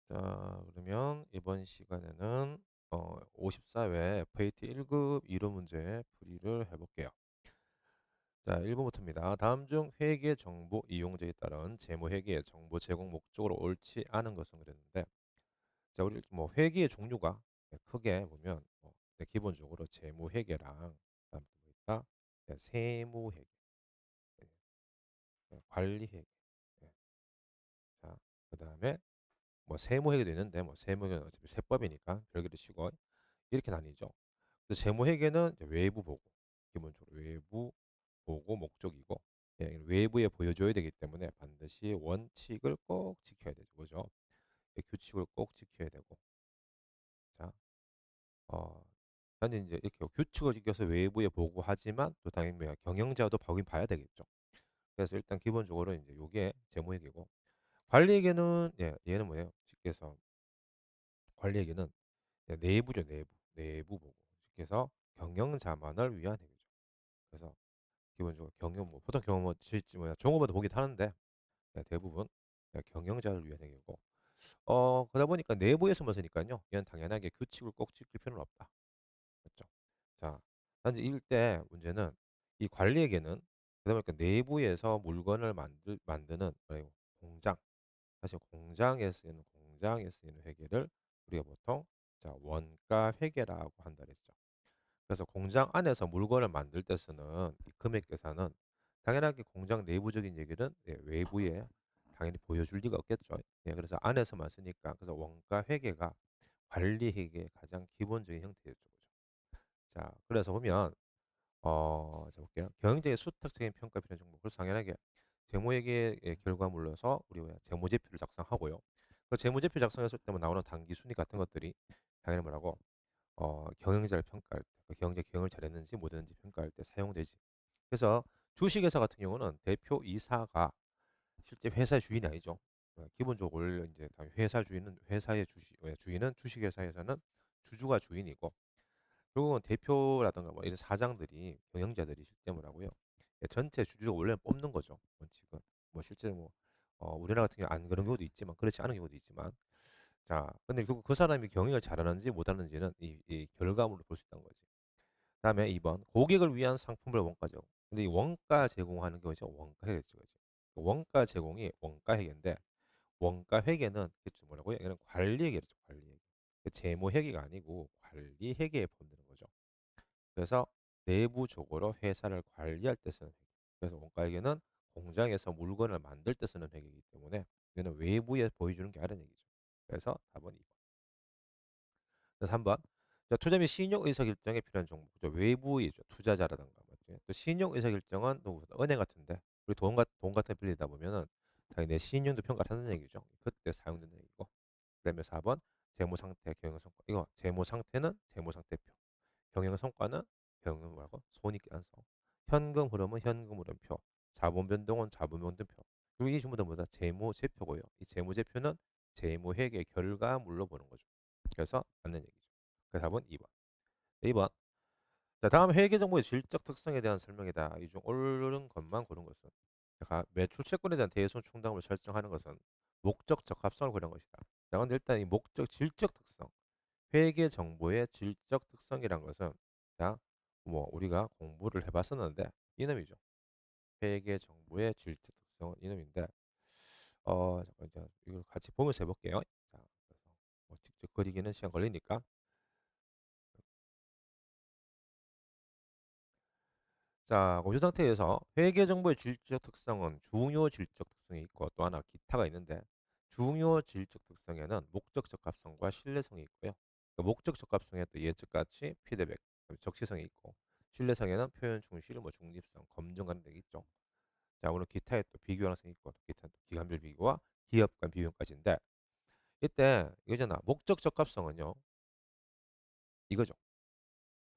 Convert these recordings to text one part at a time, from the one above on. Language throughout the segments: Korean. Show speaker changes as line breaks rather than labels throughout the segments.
자, 그러면 이번 시간에는 54회 FAT 1급 이론 문제 풀이를 해볼게요. 자, 1번부터입니다. 다음 중 회계 정보 이용자에 따른 재무 회계의 정보 제공 목적으로 옳지 않은 것은 그랬는데, 자, 우리 뭐 회계의 종류가 크게 보면 기본적으로 재무 회계랑 그다음에 뭐 있다? 세무 회계, 예, 관리 회계, 예, 자, 그다음에 뭐 세무 회계도 있는데 뭐 세무 회계는 어차피 세법이니까 별개로 치고 이렇게 나뉘죠. 그래서 재무회계는 이제 외부 보고, 기본적으로 외부 보고 목적이고, 외부에 보여줘야 되기 때문에 반드시 원칙을 꼭 지켜야 되죠. 그죠? 규칙을 꼭 지켜야 되고. 자, 어, 단지 이제 이렇게 규칙을 지켜서 외부에 보고하지만 또 당연히 뭐야, 경영자도 보긴 봐야 되겠죠. 그래서 일단 기본적으로 이제 요게 재무회계고, 관리회계는 얘는 뭐예요? 쉽게 해서 관리회계는 내부죠, 내부. 내부 보고. 쉽게 해서 경영자만을 위한 회계죠. 그래서 기본적으로 경영 뭐 보통 경영 뭐 실지 뭐야 종업원도 보긴 하는데 대부분 경영자를 위한 행위고 그러다 보니까 내부에서만 쓰니까요. 얘는 당연하게 규칙을 꼭 지킬 필요는 없다. 그렇죠? 자, 단지 이때 문제는 이 관리에게는 그러다 보니까 내부에서 물건을 만드는 공장, 사실 공장에 쓰이는 회계를 우리가 보통 자 원가 회계라고 한다 그랬죠. 그래서 공장 안에서 물건을 만들 때 쓰는 이 금액 계산은 당연하게 공장 내부적인 얘기는 외부에 당연히 보여줄 리가 없겠죠. 그래서 안에서만 쓰니까 그래서 원가 회계가 관리 회계의 가장 기본적인 형태였죠. 그죠? 자, 그래서 보면 자 볼게요. 경영자의 수탁적인 평가 필요 정보. 그래서 당연하게 재무회계의 결과물로서 우리 가 재무제표를 작성하고요. 그 재무제표 작성했을 때 뭐 나오는 단기 순위 같은 것들이 당연히 뭐라고 경영자를 평가할 때, 그 경영자 경영을 잘했는지 못했는지 평가할 때 사용되지. 그래서 주식회사 같은 경우는 대표이사가 실제 회사의 주인이 아니죠. 기본적으로 이제 회사 주인은 회사의 주인은 주식회사에서는 주주가 주인이고, 결국은 대표라든가 뭐 이런 사장들이 경영자들이 실제 뭐라고요? 전체 주주가 원래는 뽑는 거죠. 원칙은 뭐 실제 뭐 우리나라 같은 경우 안 그런 경우도 있지만 그렇지 않은 경우도 있지만, 자 근데 결국 그 사람이 경영을 잘하는지 못하는지는 이 결과물로 볼 수 있다는 거지. 다음에 2번 고객을 위한 상품별 원가 제공. 근데 이 원가 제공하는 게 뭐죠? 원가 회계죠. 그죠? 원가 제공이 원가 회계인데 원가 회계는 그쵸 뭐라고요? 이거는 관리 회계죠. 관리 회계. 재무 회계가 아니고 관리 회계에 포함되는 거죠. 그래서 내부적으로 회사를 관리할 때 쓰는 회계. 그래서 원가 회계는 공장에서 물건을 만들 때 쓰는 회계이기 때문에 이거는 외부에 보여주는 게 아니라는 얘기죠. 그래서 답은 2번. 3번. 자, 투자 및 신용 의사결정에 필요한 정보. 그죠? 외부이죠. 투자자라든가. 맞지? 또 신용 의사결정은 또 은행 같은데 우리 돈 같은 거 빌리다 보면은 당연히 내 신용도 평가를 하는 얘기죠. 그때 사용되는 얘기고. 그다음에 4번. 재무 상태, 경영 성과. 이거 재무 상태는 재무 상태표. 경영 성과는 경영 뭐라고? 손익계산서. 현금 흐름은 현금 흐름표. 자본 변동은 자본 변동표. 그리고 이 전부 다 뭐다? 재무제표고요. 이 재무제표는 재무회계 결과물로 보는 거죠. 그래서 맞는 얘기죠. 그 답은 2번. 2번. 자, 다음 회계 정보의 질적 특성에 대한 설명이다. 이 중 옳은 것만 고른 것은. 자, 매출 채권에 대한 대손 충당을 설정하는 것은 목적 적합성을 고려한 것이다. 자, 근데 일단 이 목적 질적 특성, 회계 정보의 질적 특성이란 것은 자, 뭐 우리가 공부를 해봤었는데 이놈이죠. 회계 정보의 질적 특성은 이놈인데 잠깐 이제 이걸 같이 보면서 해볼게요. 자, 그래서 뭐 직접 그리기는 시간 걸리니까. 자, 이 상태에서 회계 정보의 질적 특성은 중요 질적 특성이 있고 또 하나 기타가 있는데, 중요 질적 특성에는 목적 적합성과 신뢰성이 있고요. 그 목적 적합성에 또 예측가치, 피드백, 적시성이 있고, 신뢰성에는 표현 충실, 뭐 중립성, 검증 같은 게 있죠. 자, 오늘 기타에 또 비교 가능성이 있고, 기타 또 기관별 비교와 기업 간 비교까지인데, 이때 이거잖아. 목적 적합성은요, 이거죠.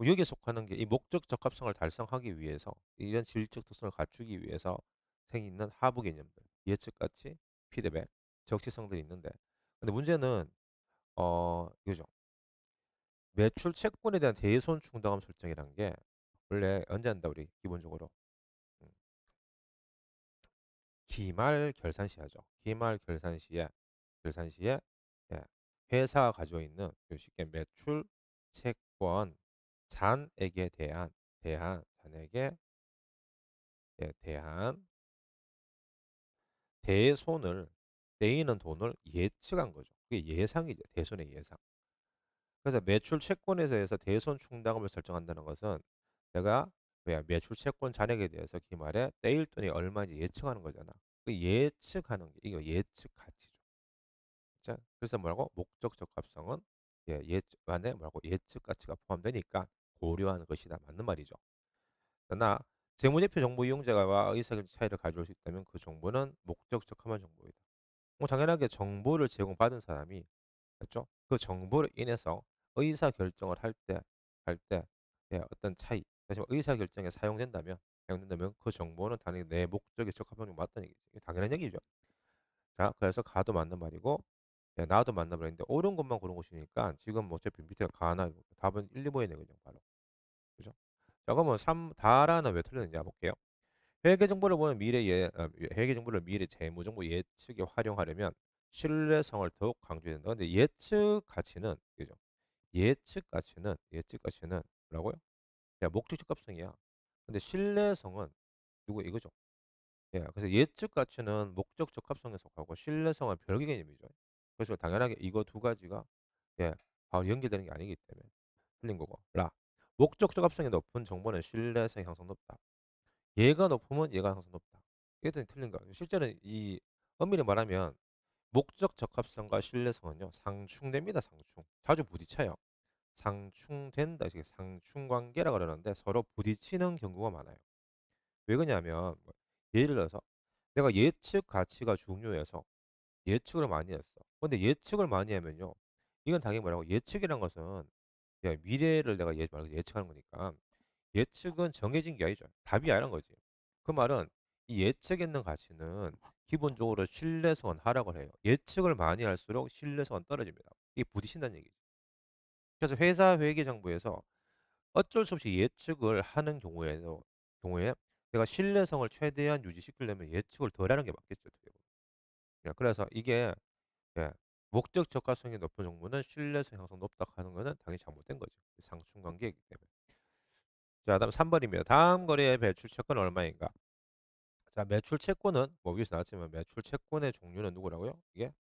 여기에 속하는 게 이 목적 적합성을 달성하기 위해서 이런 질적 특성을 갖추기 위해서 생기는 하부 개념들, 예측가치, 피드백, 적시성들이 있는데, 근데 문제는 이거죠. 매출 채권에 대한 대손 충당금 설정이란 게 원래 언제 한다 우리 기본적으로 음, 기말 결산 시 하죠. 기말 결산 시에 예, 회사가 가지고 있는 쉽게 매출, 채권, 잔액에 잔액에 대한 대손을 떼이는 돈을 예측한 거죠. 그게 예상이죠. 대손의 예상. 그래서 매출 채권에서 해서 대손 충당금을 설정한다는 것은 내가 뭐야 매출 채권 잔액에 대해서 기말에 떼일 돈이 얼마인지 예측하는 거잖아. 그 예측하는 게 이거 예측 가치죠. 자, 그래서 뭐라고 목적 적합성은 예측 안에 뭐라고 예측 가치가 포함되니까 고려하는 것이다. 맞는 말이죠. 그러나 재무제표 정보 이용자와 의사결정 차이를 가져올 수 있다면 그 정보는 목적 적합한 정보이다. 뭐 당연하게 정보를 제공받은 사람이 그렇죠? 그 정보를 인해서 의사 결정을 할 때 어떤 차이, 다시 말해 의사 결정에 사용된다면 그 정보는 당연히 내 목적에 적합하는 게 맞다는 얘기죠. 이게 당연한 얘기죠. 자, 그래서 가도 맞는 말이고 나도 맞는 말인데 옳은 것만 고른 것이니까 지금 뭐 어차피 밑에가 가나 답은 1, 2번이네 그냥 바로. 그죠? 자, 그러면 3 다라는 왜 틀렸느냐 볼게요. 회계 정보를 보는 회계 정보를 미래 재무 정보 예측에 활용하려면 신뢰성을 더욱 강조해야 된다. 근데 예측 가치는 그죠? 예측 가치는 뭐라고요? 야, 목적 적합성이야. 근데 신뢰성은 누구 이거죠? 예, 그래서 예측 가치는 목적 적합성에 속하고 신뢰성은 별개 개념이죠. 그래서 당연하게 이거 두 가지가 바로 연결되는 게 아니기 때문에 틀린 거고. 목적 적합성이 높은 정보는 신뢰성이 항상 높다. 얘가 높으면 얘가 항상 높다. 이게 틀린 거예요. 실제는 이 엄밀히 말하면 목적 적합성과 신뢰성은요 상충됩니다. 상충. 자주 부딪혀요. 상충된다. 이게 상충관계라 그러는데 서로 부딪히는 경우가 많아요. 왜 그러냐면 예를 들어서 내가 예측 가치가 중요해서 예측을 많이 했어. 근데 예측을 많이 하면요. 이건 당연히 뭐라고 예측이란 것은 미래를 내가 예측하는 거니까 예측은 정해진 게 아니죠. 답이 아니란 거지. 그 말은 이 예측했는 가치는 기본적으로 신뢰성은 하락을 해요. 예측을 많이 할수록 신뢰성은 떨어집니다. 이게 부딪힌다는 얘기죠. 그래서 회사 회계 정보에서 어쩔 수 없이 예측을 하는 경우에 내가 신뢰성을 최대한 유지시키려면 예측을 덜 하는 게 맞겠죠. 어떻게 보면. 그래서 이게 예, 목적 적합성이 높은 정보는 신뢰성 형성 높다 하는 거는 당연히 잘못된 거죠. 상충 관계이기 때문에. 자, 다음 3번입니다. 다음 거래의 매출 채권은 얼마인가? 자, 매출 채권은 뭐 위에서 나왔지만 매출 채권의 종류는 누구라고요? 이게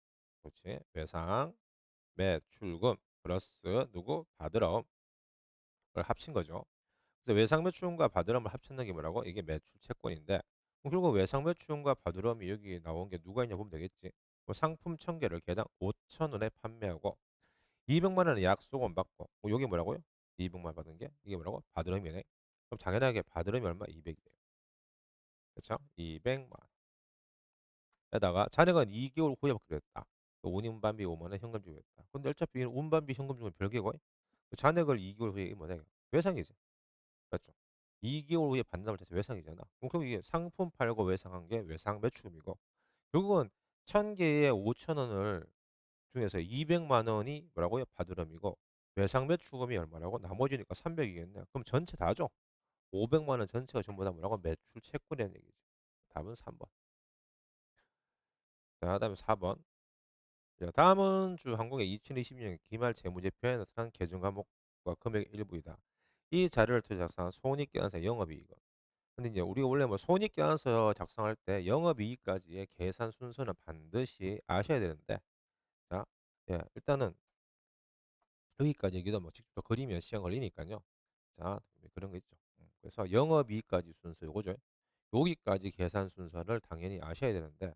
그렇지. 외상, 매출금 플러스 누구? 바드럼을 합친 거죠. 그래서 외상 매출금과 바드럼을 합쳤는 게 뭐라고? 이게 매출 채권인데 결국 외상 매출금과 바드럼이 여기 나온 게 누가 있냐 보면 되겠지. 뭐 상품 1000개를 개당 5,000원에 판매하고 200만 원의 약속은 받고 여기 뭐라고요? 200만 원 받은 게 이게 뭐라고? 바드럼이네. 그럼 당연하게 바드럼이 얼마? 200이에요. 그렇죠? 200만 에다가 잔액은 2개월 후에 받기로 했다. 운임반비 5만 원 현금 지급했다. 근데 어차피 운반비 현금 지급은 별개고 그 잔액을 2개월 후에 뭐냐? 외상이지. 맞죠? 2개월 후에 반납을 해서 외상이잖아. 그럼 이게 상품 팔고 외상한 게 외상 매출금이고 결국은 1000개에 5,000원을 중에서 200만 원이 뭐라고요? 바드럼이고 외상 매출금이 얼마라고? 나머지니까 300이겠네. 그럼 전체 다죠? 500만 원 전체가 전부 다 뭐라고? 매출 채권이라는 얘기죠. 답은 3번. 자, 다음에 4번. 자, 다음은 주 항공의 2020년 기말 재무제표에 나타난 계정 과목과 금액 일부이다. 이 자료를 통해 작성한 손익계산서 영업이익은. 근데 이제 우리가 원래 뭐 손익계산서 작성할 때 영업이익까지의 계산 순서는 반드시 아셔야 되는데, 자, 일단은 여기까지 얘기도 뭐 직접 그리면 시간 걸리니까요. 자, 그런 거 있죠. 그래서 영업이익까지 순서 요거죠. 여기까지 계산 순서를 당연히 아셔야 되는데,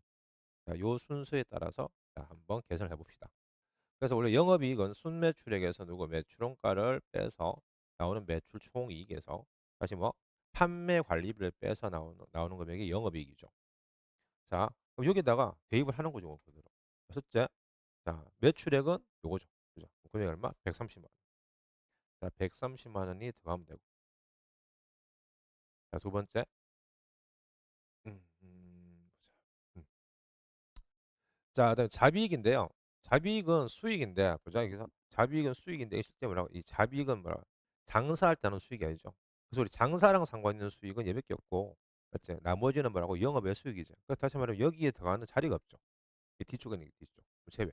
자, 요 순서에 따라서 자, 한번 계산을 해봅시다. 그래서 원래 영업이익은 순매출액에서 누구 매출원가를 빼서 나오는 매출 총이익에서 다시 뭐 판매 관리비를 빼서 나오는 금액이 영업이익이죠. 자, 그럼 여기다가 대입을 하는 거죠, 그대로. 첫째, 자, 매출액은 요거죠. 그죠? 금액이 얼마? 130만 원. 자, 130만 원이 들어가면 되고. 자, 두 번째, 보자. 자, 그다음에 자비익인데요. 자비익은 수익인데 보자 여기서 자비익은 수익인데 이 실제 뭐라고? 이 자비익은 뭐라? 장사할 때 하는 수익이 아니죠. 그래서 우리 장사랑 상관 있는 수익은 얘밖에 없고, 맞지? 나머지는 뭐라고? 영업의 수익이죠. 그래서 다시 말하면 여기에 들어가는 자리가 없죠. 이 뒤쪽에 있는 게 뒤쪽 제외.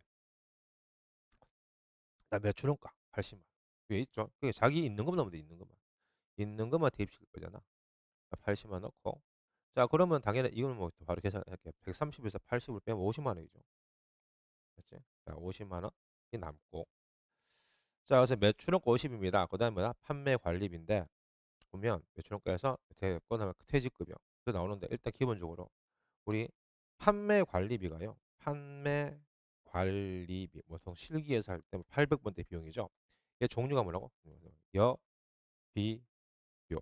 그다음 매출원가 80만 원. 그게 있죠. 그게 자기 있는 것만 넣으면 돼, 있는 것만. 있는 것만 대입시킬 거잖아. 80만 넣고. 자, 그러면 당연히 이거는 뭐 바로 계산할게. 130에서 80을 빼면 50만 원이죠. 그렇지? 자, 50만 원이 남고. 자, 그래서 매출원가 50입니다. 그다음에 뭐야? 판매 관리비인데 보면 매출원가에서 그다음에 퇴직급여 그 나오는데 일단 기본적으로 우리 판매 관리비가요. 판매 관리비 보통 실기에서 할 때 800번대 비용이죠. 얘 종류가 뭐라고? 여, 비, 료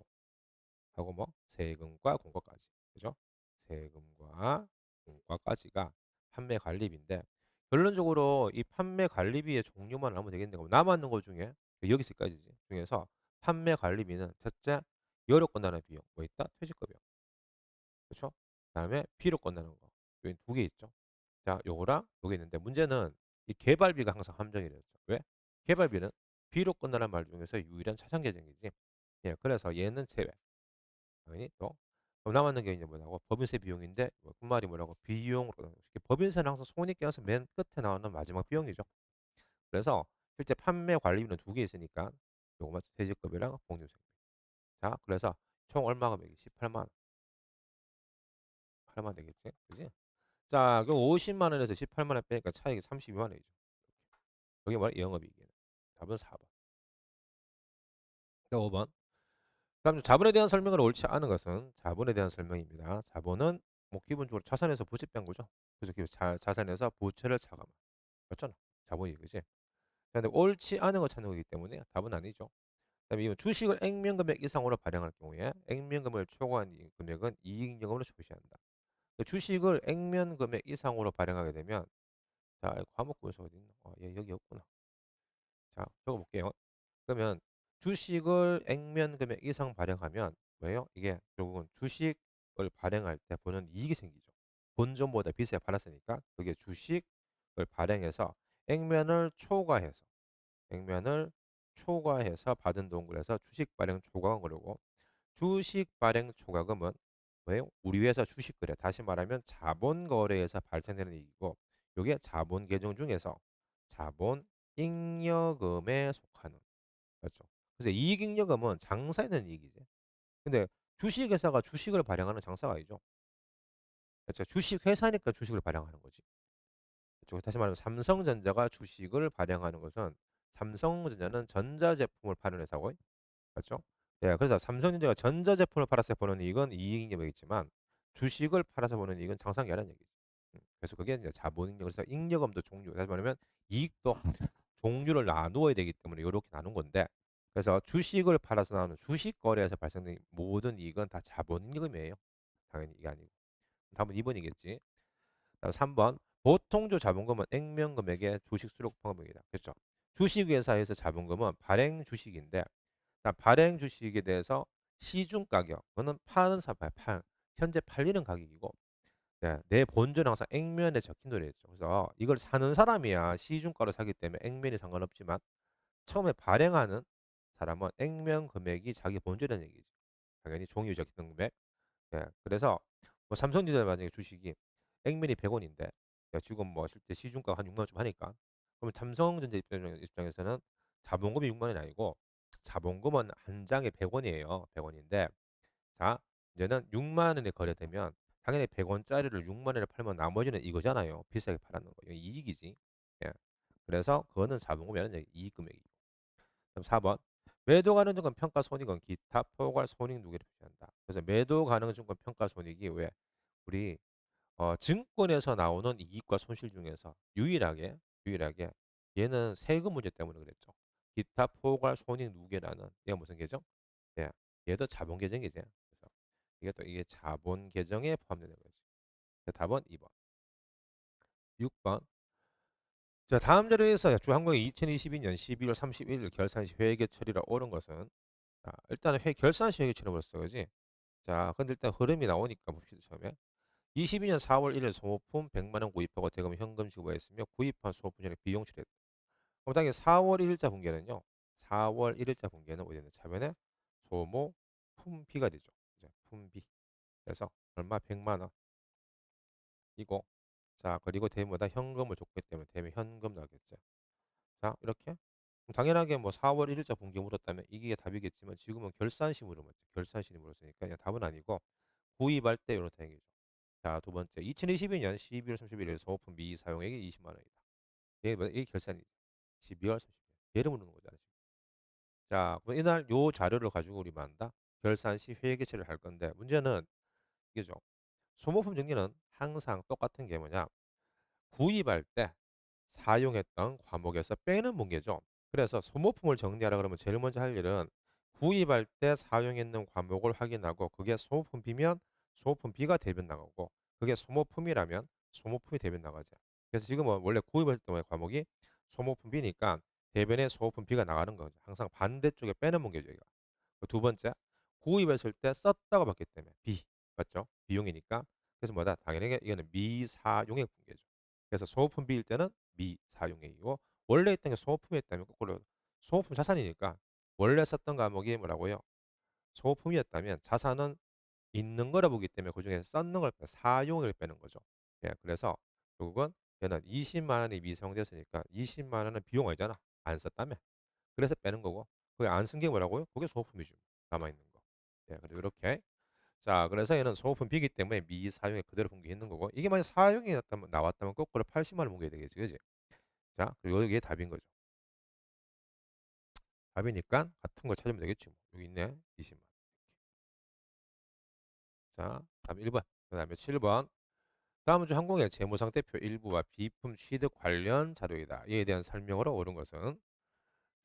하고 뭐 세금과 공과까지. 그죠? 세금과 공과까지가 판매 관리비인데 결론적으로 이 판매 관리비의 종류만 알면 되겠는데 그럼 남았는 것 중에 여기서까지지 중에서 판매 관리비는 첫째 여러 건다는 비용 뭐 있다? 퇴직급여. 그렇죠? 그다음에 비로 끝나는 거. 여기 두 개 있죠. 자, 요거랑 요게 있는데 문제는 이 개발비가 항상 함정이 되었죠. 왜? 개발비는 비로 끝나는 말 중에서 유일한 차상 계정이지. 예, 그래서 얘는 제외. 당연히 또 그럼 남았는 게 이제 뭐라고? 법인세 비용인데 그 말이 뭐라고? 비용으로 법인세는 항상 손이 껴서 맨 끝에 나오는 마지막 비용이죠. 그래서 실제 판매 관리비는 두 개 있으니까 요거만 퇴직급이랑 복리후생. 자, 그래서 총 얼마 금액이 18만 원. 8만 되겠지? 그지? 자, 그럼 50만 원에서 18만 원 빼니까 차익이 32만 원이죠. 그게 뭐야? 영업이익이에요. 답은 4번. 5번. 다음 자본에 대한 설명을 옳지 않은 것은 자본에 대한 설명입니다. 자본은 뭐 기본적으로 자산에서 부집된 거죠. 그래서 그 자산에서 부채를 차감한. 맞잖아. 자본이 그지? 근데 옳지 않은 걸 찾는 거기 때문에 답은 아니죠. 그다음에 이건 주식을 액면금액 이상으로 발행할 경우에 액면금을 초과한 금액은 이익잉여금으로 표시한다. 그 주식을 액면금액 이상으로 발행하게 되면 자, 과목부에서 어디 있나? 얘 여기 없구나. 자, 적어볼게요. 그러면 주식을 액면 금액 이상 발행하면 뭐예요? 이게 결국은 주식을 발행할 때 보는 이익이 생기죠. 본전보다 비싸게 팔았으니까 그게 주식을 발행해서 액면을 초과해서 액면을 초과해서 받은 돈 그래서 주식 발행 초과금 그러고 주식 발행 초과금은 뭐예요? 우리 회사 주식 거래 다시 말하면 자본 거래에서 발생되는 이익이고 이게 자본 계정 중에서 자본 잉여금에 속하는 그렇죠. 그래서 이익잉여금은 장사에 대한 이익이지. 근데 주식회사가 주식을 발행하는 장사가 아니죠. 그렇죠. 주식회사니까 주식을 발행하는 거지. 그렇죠. 다시 말하면 삼성전자가 주식을 발행하는 것은 삼성전자는 전자제품을 파는 회사고, 그렇죠? 예, 그래서 삼성전자가 전자제품을 팔아서 보는 이익은 이익잉여이지만 주식을 팔아서 보는 이익은 장사익이라는 얘기죠. 그래서 그게 이제 자본잉여, 그래서 잉여금도 종류, 다시 말하면 이익도 종류를 나누어야 되기 때문에 이렇게 나눈 건데 그래서 주식을 팔아서 나오는 주식 거래에서 발생된 모든 이익은 다 자본잉여금이에요. 당연히 이게 아니고. 답은 2번이겠지. 3번 보통조 자본금은 액면금액의 주식 수록 포함입니다. 그렇죠? 주식회사에서 자본금은 발행 주식인데 발행 주식에 대해서 시중 가격, 그거는 파는 사람, 현재 팔리는 가격이고 네, 내 본尊은 항상 액면에 적힌 돈이었죠. 그래서 이걸 사는 사람이야 시중가로 사기 때문에 액면이 상관없지만 처음에 발행하는 사람은 액면 금액이 자기 본전이라는 얘기지. 당연히 종이 적힌 금액. 예, 그래서 뭐 삼성전자 만약에 주식이 액면이 100원인데 지금 뭐 실제 시중가가 한 6만 원쯤 하니까 그럼 삼성전자 입장에서는 자본금이 6만 원이 아니고 자본금은 한 장에 100원이에요. 100원인데 자 이제는 6만 원에 거래되면 당연히 100원짜리를 6만 원에 팔면 나머지는 이거잖아요. 비싸게 팔았는 거. 이거 이익이지. 예. 그래서 그거는 자본금이 아니라 이익 금액이고. 그럼 4번 매도 가능 증권 평가 손익은 기타 포괄 손익 누계를 표시한다. 그래서 매도 가능 증권 평가 손익이 왜 우리 증권에서 나오는 이익과 손실 중에서 유일하게 얘는 세금 문제 때문에 그랬죠. 기타 포괄 손익 누계라는 얘가 무슨 계정? 예, 얘도 자본 계정이지. 그래서 이게 자본 계정에 포함되는 거지. 자, 답은 2번. 6번. 자, 다음 자료에서 주한국의 2022년 12월 31일 결산 시 회계 처리라 옳은 것은 자, 일단은 결산 시 회계 처리를 벌써 그지? 자, 근데 일단 흐름이 나오니까 봅시다. 처음에 22년 4월 1일 소모품 100만 원 구입하고 대금 현금 지급하였으며 구입한 소모품 전액 비용 처리했다. 그럼 당연히 4월 1일자 분기는요. 4월 1일자 분기는 어디는 차면에 소모품비가 되죠. 그죠? 품비. 그래서 얼마 100만 원 이고 자, 그리고 대금보다 현금을 줬기 때문에 대금 현금 나겠죠. 자, 이렇게 당연하게 뭐 4월 1일자 분기 물었다면 이게 답이겠지만 지금은 결산시물을 묻죠. 결산시를 물었으니까 그냥 답은 아니고 구입할 때 이렇다 얘기죠. 자, 두 번째. 2022년 12월 31일 소모품 미사용액이 20만 원이다. 이게 결산이죠. 12월 30일. 얘를 물는 거잖아, 지금. 자, 그럼 이날 요 자료를 가지고 우리 만다. 결산 시 회계 처리를 할 건데 문제는 이게죠. 소모품 정리는 항상 똑같은 게 뭐냐? 구입할 때 사용했던 과목에서 빼는 문제죠. 그래서 소모품을 정리하라 그러면 제일 먼저 할 일은 구입할 때 사용했는 과목을 확인하고 그게 소모품 B면 소모품 B가 대변 나가고 그게 소모품이라면 소모품이 대변 나가죠. 그래서 지금은 원래 구입할 때 과목이 소모품 B니까 대변에 소모품 B가 나가는 거죠. 항상 반대쪽에 빼는 문제죠. 이거. 두 번째, 구입했을 때 썼다고 봤기 때문에 B 맞죠? 비용이니까. 그래서 뭐다? 당연히 이거는 미사용액 분계죠. 그래서 소모품 B일 때는 미사용액이고 원래 있던 게 소모품이었다면 거꾸로 소모품 자산이니까 원래 썼던 과목이 뭐라고요? 소모품이었다면 자산은 있는 거라 보기 때문에 그중에 썼는 걸 사용을 빼는 거죠. 예, 그래서 결국은 얘는 20만 원이 미사용됐으니까 20만 원은 비용 아니잖아. 안 썼다며. 그래서 빼는 거고 그게 안 쓴 게 뭐라고요? 그게 소모품이죠. 남아있는 거. 예, 그리고 이렇게 자, 그래서 얘는 소모품 B이기 때문에 미사용에 그대로 분기했는 거고 이게 만약 사용이 나왔다면 거꾸로 80만 원 분기해야 되겠지, 그지? 자, 그리고 이게 답인 거죠. 답이니까 같은 거 찾으면 되겠지. 뭐. 여기 있네, 20만. 자, 다음 1번. 그다음에 7번. 다음은 중 항공의 재무상태표 일부와 비품 취득 관련 자료이다. 이에 대한 설명으로 옳은 것은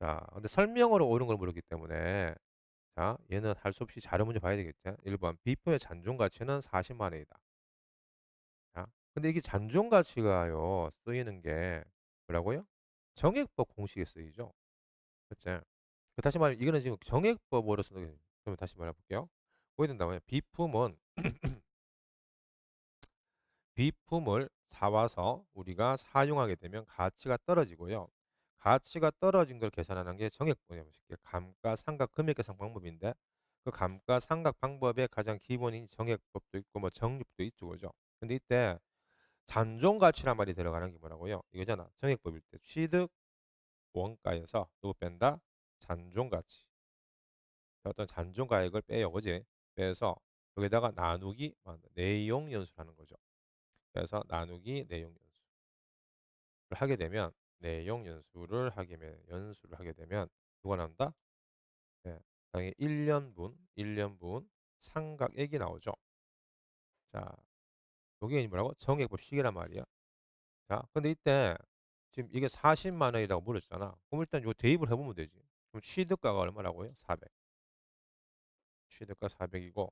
자, 근데 설명으로 옳은 걸 물었기 때문에 자, 얘는 할 수 없이 자료 문제 봐야 되겠죠. 1번 비품의 잔존 가치는 40만 원이다. 자, 근데 이게 잔존 가치가요 쓰이는 게 뭐라고요? 정액법 공식에 쓰이죠. 그치? 다시 말해 이거는 지금 정액법으로 쓰는 게 그럼 다시 말해볼게요. 보이 된다고요. 비품을 사와서 우리가 사용하게 되면 가치가 떨어지고요. 가치가 떨어진 걸 계산하는 게 정액분이에요. 쉽게 감가상각 금액 계산 방법인데 그 감가상각 방법의 가장 기본인 정액법도 있고 뭐 정립도 있죠, 그죠? 근데 이때 잔존가치란 말이 들어가는 게 뭐라고요? 이거잖아. 정액법일 때 취득 원가에서 누구 뺀다? 잔존가치. 어떤 잔존가액을 빼요, 그지? 빼서 여기다가 나누기 내용 연수하는 거죠. 그래서 나누기 내용 연수를 하게 되면 내용 연수를 하게 되면 누가 나온다? 네, 당연히 1년분 상각액이 나오죠. 자, 여기 뭐라고? 정액법 시계란 말이야. 자, 근데 이때 지금 이게 40만 원이라고 물었잖아. 그럼 일단 이거 대입을 해보면 되지. 그럼 취득가가 얼마라고요? 400. 취득가 400이고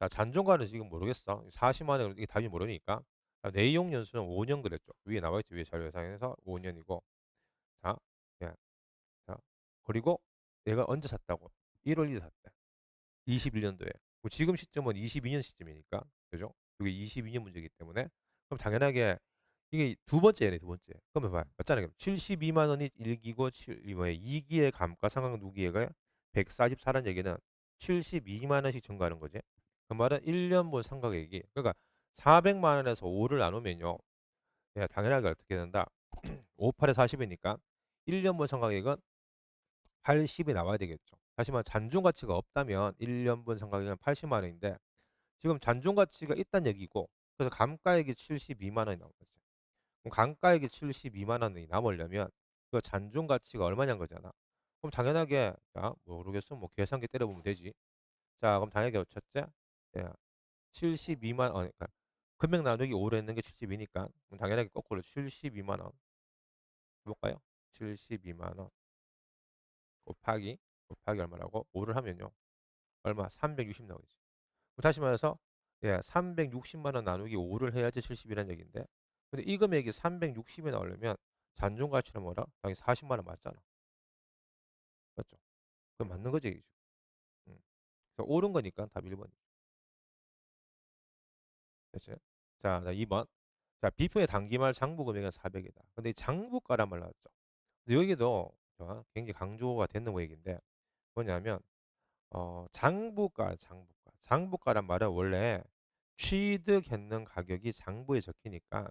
자, 잔존가는 지금 모르겠어. 40만 원 이게 답이 모르니까. 자, 내용 연수는 5년 그랬죠. 위에 나와있죠. 위에 자료 예상에서 5년이고 자, 예. 자, 그리고 내가 언제 샀다고? 1월 1일 샀대. 21년도에. 지금 시점은 22년 시점이니까. 그죠? 이게 22년 문제이기 때문에. 그럼 당연하게 이게 두 번째네, 두 번째. 그러면 봐요. 맞잖아요. 72만 원이 1기고 2기의 감가상각 누기가 144라는 얘기는 72만 원씩 증가하는 거지. 그 말은 1년분 상각액이 그러니까 400만 원에서 5를 나누면요. 야, 당연하게 어떻게 된다? 58에 40이니까 1년분 상각액은 80이 나와야 되겠죠. 다시 말해 잔존 가치가 없다면 1년분 상각액은 80만 원인데 지금 잔존 가치가 있다는 얘기고 그래서 감가액이 72만 원이 나온 거죠. 그럼 감가액이 72만 원이 남으려면 그 잔존 가치가 얼마냐는 거잖아. 그럼 당연하게 자 모르겠어 뭐 계산기 때려보면 되지. 자 그럼 당연하게 첫째 야, 72만 원 그러니까 금액 나누기 5로 했는 게 72니까 그럼 당연하게 거꾸로 72만 원 해볼까요? 72만 원 곱하기 얼마라고? 5를 하면요. 얼마? 360 나오겠지. 다시 말해서 예, 360만 원 나누기 5를 해야지 70이라는 얘기인데 근데 이 금액이 360이 나오려면 잔존 가치는 뭐라? 당연히 40만 원 맞잖아. 맞죠? 그 맞는 거지, 이게. 음. 그래서 옳은 거니까 답 1번이죠. 됐죠? 자, 2번. 자, 비품의 단기말 장부 금액은 400이다. 근데 이 장부가란 말 나왔죠. 근데 여기도 굉장히 강조가 되는 얘기인데 뭐냐면 장부가란 말은 원래 취득했는 가격이 장부에 적히니까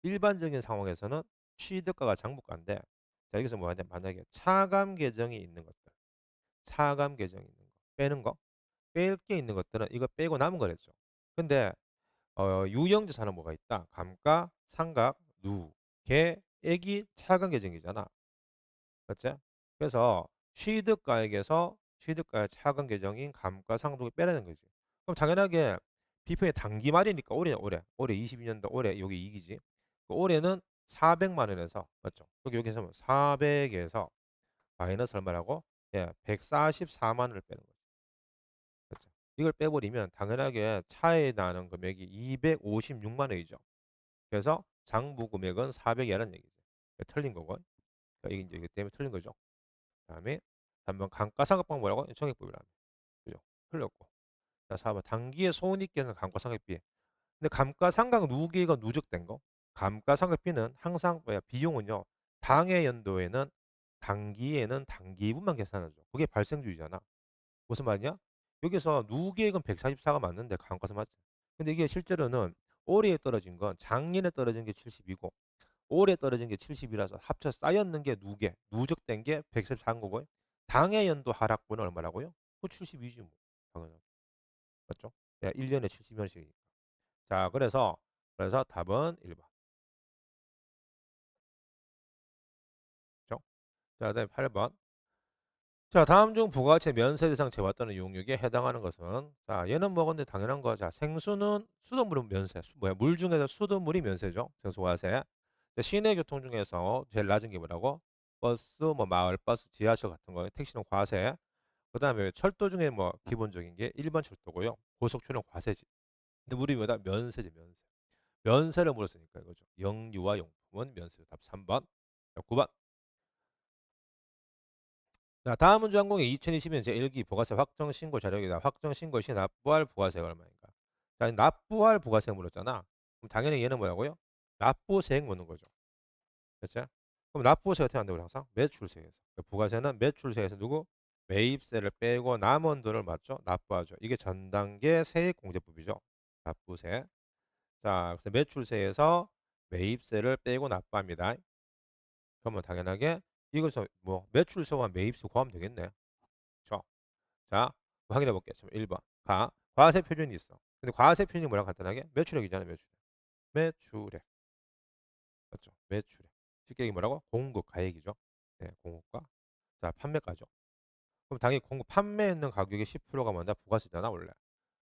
일반적인 상황에서는 취득가가 장부가인데 자, 여기서 뭐 만약에 차감 계정이 있는 것들, 차감 계정이 있는 거, 빼는 거, 뺄 게 있는 것들은 이거 빼고 남은 거랬죠. 근데 유형지사는 뭐가 있다? 감가, 상각, 누, 개, 액이 차감 계정이잖아. 맞지? 그래서 취득가액에서 차감 계정인 감가상각을 빼라는 거지. 그럼 당연하게 비평의 단기 말이니까 올해 22년도 올해 여기 이기지. 그 올해는 400만 원에서 맞죠? 여기서 400에서 마이너스 얼마라고? 예, 144만 원을 빼는 거죠. 그렇죠? 이걸 빼버리면 당연하게 차에 나는 금액이 256만 원이죠. 그래서 장부 금액은 400이라는 얘기죠. 틀린 거고. 이게 이제 이기 때문에 틀린 거죠. 그다음에 한번 감가상각법 뭐라고? 정액법이라며. 그죠? 틀렸고. 자, 4번 단기의 손익계는 감가상각비. 근데 감가상각 누계가 누적된 거. 감가상각비는 항상 뭐야? 비용은요. 당해 연도에는 단기에는 단기분만 계산하죠. 그게 발생주의잖아. 무슨 말이냐? 여기서 누계액은 144가 맞는데 감가상 맞지? 근데 이게 실제로는 올해에 떨어진 건 작년에 떨어진 게 70이고 올해 떨어진 게 70이라서 합쳐 쌓였는 게 누적된 게 144인 거고요. 당해 연도 하락분은 얼마라고요? 그 72지 뭐. 당연하죠. 맞죠? 야, 1년에 70년씩이니까. 자, 그래서 답은 1번. 그죠? 자, 그다음에 8번. 자, 다음 중 부가가치 면세 대상 제와 또는 용역에 해당하는 것은 자, 얘는 뭐 근데 당연한 거. 자, 생수는 수돗물은 면세. 물 중에서 수돗물이 면세죠. 생수과세. 시내 교통 중에서 제일 낮은 게 뭐라고? 버스, 뭐 마을버스, 지하철 같은 거, 택시는 과세. 그다음에 철도 중에 뭐 기본적인 게 일반 철도고요. 고속철도는 과세지. 근데 우리 뭐다? 면세지, 면세. 면세를 물었으니까 이거죠. 영유아 용품은 면세. 답 3번. 자, 9번. 자, 다음 문제 항공의 2020년 제1기 부가세 확정 신고 자료이다. 확정 신고 시 납부할 부가세가 얼마인가? 자, 납부할 부가세 물었잖아. 그럼 당연히 얘는 뭐라고요? 납부세액 묻는 거죠. 그렇죠? 그럼 납부세 어떻게 한다고 항상? 매출세에서. 부가세는 매출세에서 누구? 매입세를 빼고 남은 돈을 맞죠? 납부하죠. 이게 전 단계 세액공제법이죠. 납부세. 자, 그래서 매출세에서 매입세를 빼고 납부합니다. 그러면 당연하게 이것서 뭐 매출세와 매입세 구하면 되겠네. 그렇죠? 자, 확인해 볼게요. 1번. 과세 표준이 있어. 근데 과세 표준이 뭐랑 간단하게? 매출액이잖아요, 매출액. 매출액. 맞죠? 매출액. 쉽게 얘기 뭐라고? 공급 가액이죠. 네, 공급과. 자, 판매가죠. 그럼 당연히 공급 판매했는 가격의 10%가 먼저 부가세잖아, 원래.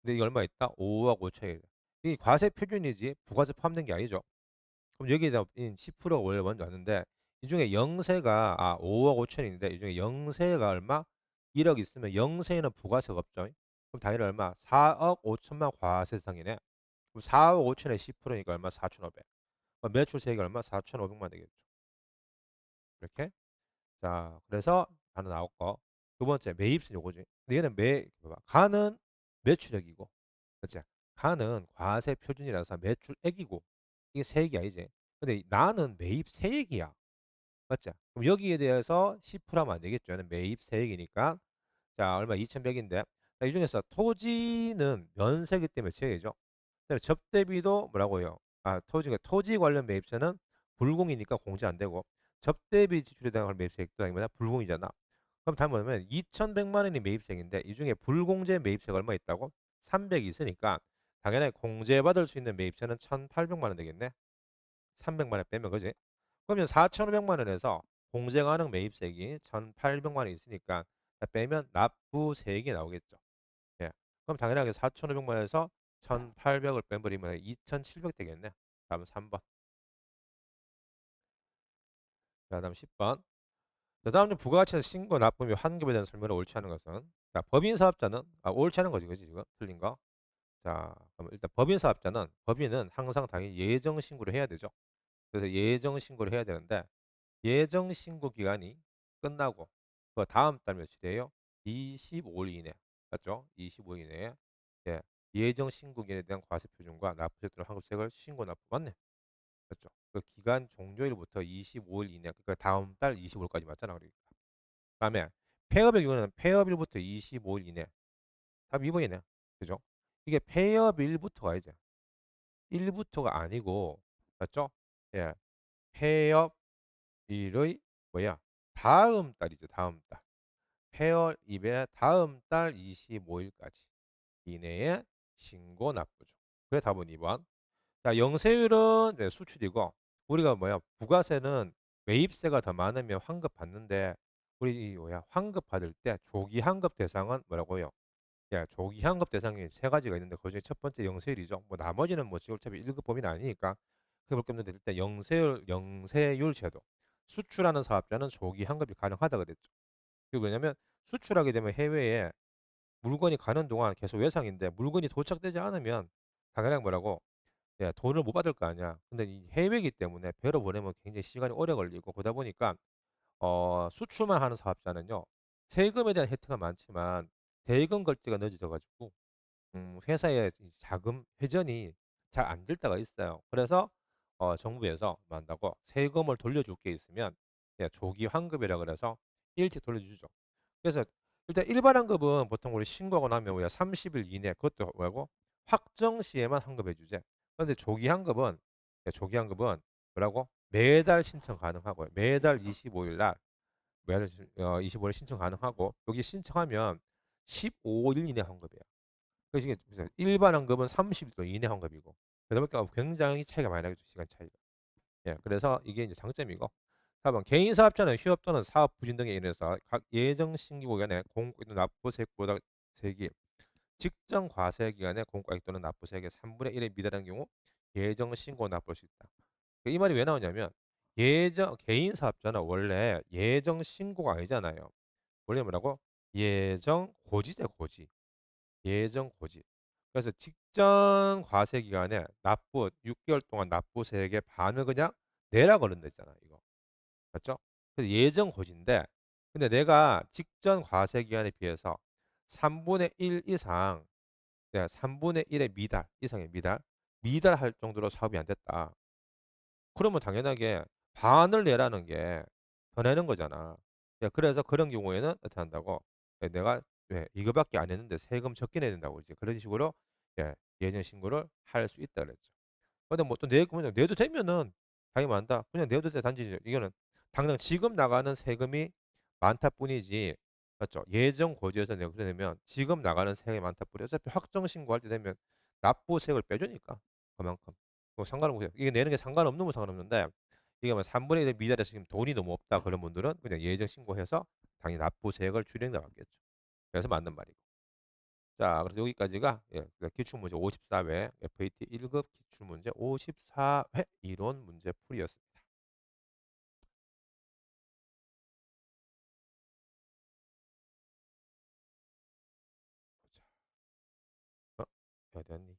근데 이게 얼마 있다? 5억 5천이. 이게 과세 표준이지 부가세 포함된 게 아니죠. 그럼 여기에다 10%가 원래 먼저 왔는데 이 중에 영세가 5억 5천인데 이 중에 영세가 얼마? 1억 있으면 영세에는 부가세가 없죠. 그럼 당연히 얼마? 4억 5천만 과세 대상이네. 그럼 4억 5천에 10%니까 얼마? 4,500. 매출 세액이 얼마? 4,500만 되겠죠. 이렇게. 자, 그래서 하나 나왔고 두 번째 매입세 요거지. 근데 얘는 봐봐. 가는 매출액이고, 그렇지? 가는 과세 표준이라서 매출액이고 이게 세액이 아니지. 근데 나는 매입세액이야. 맞지? 그럼 여기에 대해서 10% 하면 안 되겠죠. 얘는 매입세액이니까. 자, 얼마 2,100인데. 자, 이 중에서 토지는 면세기 때문에 제외죠. 그다음에 접대비도 뭐라고요? 토지 관련 매입세는 불공이니까 공제 안 되고 접대비 지출에 대한 매입세액도 아니면 불공이잖아. 그럼 다음 뭐냐면 2,100만 원이 매입세인데 이 중에 불공제 매입세가 얼마 있다고? 300이 있으니까 당연히 공제받을 수 있는 매입세는 1,800만 원 되겠네. 300만 원 빼면 그지? 그러면 4,500만 원에서 공제 가능 매입세액이 1,800만 원이 있으니까 빼면 납부세액이 나오겠죠. 예. 그럼 당연하게 4,500만 원에서 1,800을 빼버리면 2,700 되겠네. 다음은 3번. 자, 다음 10번. 자, 다음 중 부가가치는 신고, 납부 및 환급에 대한 설명을 옳지 않은 것은 자, 법인 사업자는 옳지 않은 거지, 그지 지금 틀린 거. 자, 그럼 일단 법인은 항상 당연히 예정 신고를 해야 되죠. 그래서 예정 신고를 해야 되는데 예정 신고 기간이 끝나고 그 다음 달 며칠이에요? 25일 이내. 맞죠? 25일 이내에 예, 예정 신고 기간에 대한 과세 표준과 납부세 또는 환급세액을 신고 납부 맞네. 맞죠? 그 기간 종료일부터 25일 이내. 그러니까 다음 달 25일까지 맞잖아. 그러니까. 그다음에 폐업의 경우는 폐업일부터 25일 이내. 답 2번이네. 그죠? 이게 폐업일부터가 이제 1부터가 아니고 맞죠? 예. 폐업일의 뭐야? 다음 달이죠. 다음 달. 폐월 이외 다음 달 25일까지 이내에 신고 납부죠. 그래 답은 2번. 자, 영세율은 네, 수출이고 우리가 뭐야? 부가세는 매입세가 더 많으면 환급 받는데 우리 이 뭐야? 환급 받을 때 조기 환급 대상은 뭐라고요? 야, 조기 환급 대상이 세 가지가 있는데 그중에 첫 번째 영세율이죠. 뭐 나머지는 뭐 지금 어차피 1급 범위는 아니니까 그볼 게 없는데 일단 영세율 제도. 수출하는 사업자는 조기 환급이 가능하다 그랬죠. 그게 왜냐면 수출하게 되면 해외에 물건이 가는 동안 계속 외상인데 물건이 도착되지 않으면 당연히 뭐라고 예, 돈을 못 받을 거 아니야. 근데 이 해외이기 때문에 배로 보내면 굉장히 시간이 오래 걸리고 그러다 보니까 수출만 하는 사업자는요. 세금에 대한 혜택은 많지만 대금 결제가 늦어져 가지고 회사의 이 자금 회전이 잘 안 될 때가 있어요. 그래서 정부에서 뭐 한다고 세금을 돌려줄 게 있으면 예, 조기 환급이라 그래서 일찍 돌려주죠. 그래서 일단 일반 환급은 보통 우리 신고하고 나면 뭐야 30일 이내 그것도 뭐고 확정 시에만 환급해 주지. 그런데 조기 환급은 예, 조기 환급은 뭐라고 매달 신청 가능하고요. 매달 25일 날 매달 25일 신청 가능하고 여기 신청하면 15일 이내 환급이에요. 그래서 이게 일반 환급은 30일 이내 환급이고 그러다 보니까 굉장히 차이가 많이 나겠죠. 시간 차이가. 예, 그래서 이게 이제 장점이고 4번 개인 사업자는 휴업 또는 사업 부진 등에 인해서 각 예정 신고 기간에 공고 또는 납부세액보다 세기 직전 과세 기간에 공과액 또는 납부세액의 3분의 1에 미달한 경우 예정 신고 납부할 수 있다. 이 말이 왜 나오냐면 예정 개인 사업자는 원래 예정 신고가 아니잖아요. 원래 뭐라고? 예정 고지제 고지. 예정 고지. 그래서 직전 과세 기간에 납부 6개월 동안 납부세액의 반을 그냥 내라 그런 데잖아 이거. 맞죠? 그래서 예정 고지인데 근데 내가 직전 과세 기간에 비해서 3분의 1 이상 네, 3분의 1의 미달 이상의 미달할 정도로 사업이 안 됐다. 그러면 당연하게 반을 내라는 게 더 내는 거잖아. 예, 그래서 그런 경우에는 어떻게 한다고? 예, 내가 왜 이거밖에 안 했는데 세금 적게 내야 된다고 이제 그런 식으로 예, 예정 신고를 할 수 있다 그랬죠. 근데 뭐 또 그냥 내도 되면은 당연히 많다. 그냥 내도 돼. 단지 이거는 당장 지금 나가는 세금이 많다 뿐이지. 맞죠? 예정 고지에서 내가 그러면 지금 나가는 세금이 많다 뿐이 어차피 확정 신고할 때 되면 납부세액을 빼주니까 그만큼. 뭐 상관없고요. 이게 내는 게 상관없는 건 상관없는데 이게 뭐 3분의 1 미달해서 지금 돈이 너무 없다 그런 분들은 그냥 예정 신고해서 당연히 납부세액을 줄이는 게 맞겠죠. 그래서 맞는 말이고. 자, 그래서 여기까지가 예, 그 기출문제 54회 FAT 1급 기출문제 54회 이론 문제 풀이였습니다. 보자. 어? 어디 갔니?